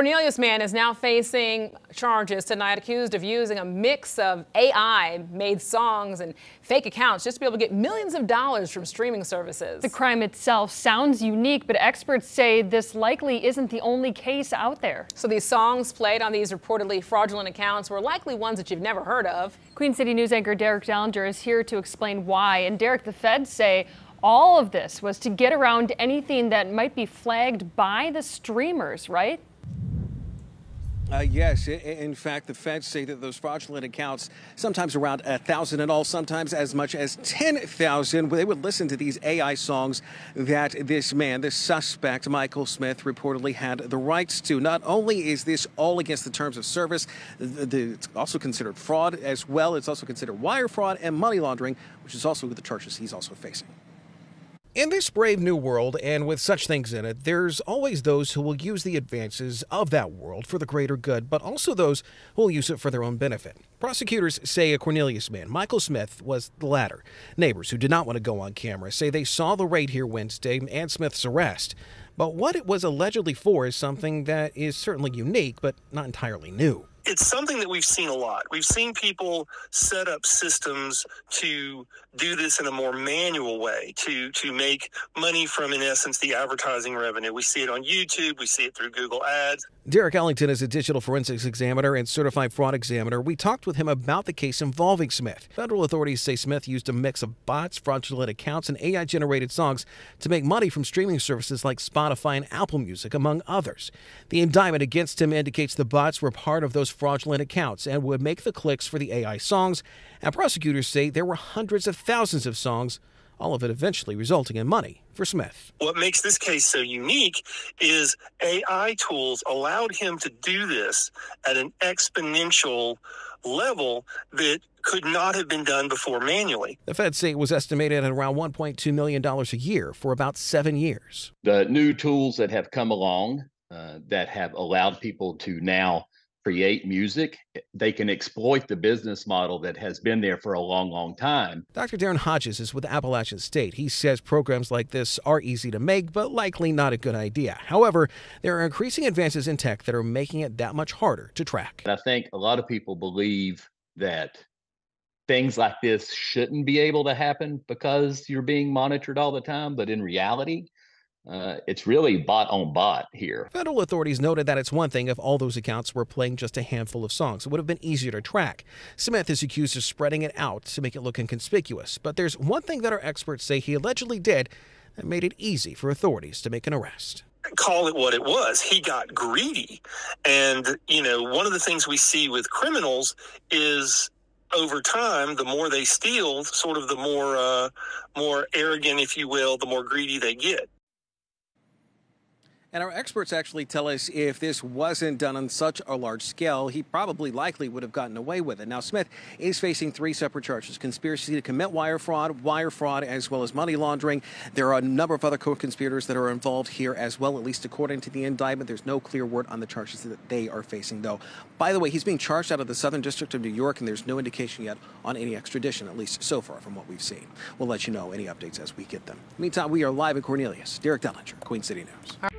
Cornelius man is now facing charges tonight, accused of using a mix of AI-made songs and fake accounts just to be able to get millions of dollars from streaming services. The crime itself sounds unique, but experts say this likely isn't the only case out there. So these songs played on these reportedly fraudulent accounts were likely ones that you've never heard of. Queen City News anchor Derek Dallinger is here to explain why. And Derek, the feds say all of this was to get around anything that might be flagged by the streamers, right? Yes. In fact, the feds say that those fraudulent accounts, sometimes around 1,000 in all, sometimes as much as 10,000, they would listen to these AI songs that this man, this suspect, Michael Smith, reportedly had the rights to. Not only is this all against the terms of service, it's also considered fraud as well. It's also considered wire fraud and money laundering, which is also the charges he's also facing. In this brave new world, and with such things in it, there's always those who will use the advances of that world for the greater good, but also those who will use it for their own benefit. Prosecutors say a Cornelius man, Michael Smith, was the latter. Neighbors who did not want to go on camera say they saw the raid here Wednesday and Smith's arrest. But what it was allegedly for is something that is certainly unique, but not entirely new. It's something that we've seen a lot. We've seen people set up systems to do this in a more manual way, to make money from, in essence, the advertising revenue. We see it on YouTube. We see it through Google Ads. Derek Ellington is a digital forensics examiner and certified fraud examiner. We talked with him about the case involving Smith. Federal authorities say Smith used a mix of bots, fraudulent accounts, and AI-generated songs to make money from streaming services like Spotify and Apple Music, among others. The indictment against him indicates the bots were part of those fraudulent accounts and would make the clicks for the AI songs, and prosecutors say there were hundreds of thousands of songs, all of it eventually resulting in money for Smith. What makes this case so unique is AI tools allowed him to do this at an exponential level that could not have been done before manually. The feds say it was estimated at around $1.2 million a year for about 7 years. The new tools that have come along that have allowed people to now create music, they can exploit the business model that has been there for a long, long time. Dr. Darren Hodges is with Appalachian State. He says programs like this are easy to make, but likely not a good idea. However, there are increasing advances in tech that are making it that much harder to track. And I think a lot of people believe that things like this shouldn't be able to happen because you're being monitored all the time, but in reality, it's really bot on bot here. Federal authorities noted that it's one thing if all those accounts were playing just a handful of songs. It would have been easier to track. Smith is accused of spreading it out to make it look inconspicuous. But there's one thing that our experts say he allegedly did that made it easy for authorities to make an arrest. Call it what it was. He got greedy. And, one of the things we see with criminals is over time, the more they steal, sort of the more arrogant, if you will, the more greedy they get. And our experts actually tell us if this wasn't done on such a large scale, he probably likely would have gotten away with it. Now, Smith is facing 3 separate charges: conspiracy to commit wire fraud, as well as money laundering. There are a number of other co-conspirators that are involved here as well, at least according to the indictment. There's no clear word on the charges that they are facing, though. By the way, he's being charged out of the Southern District of New York, and there's no indication yet on any extradition, at least so far from what we've seen. We'll let you know any updates as we get them. Meantime, we are live in Cornelius. Derek Dallinger, Queen City News.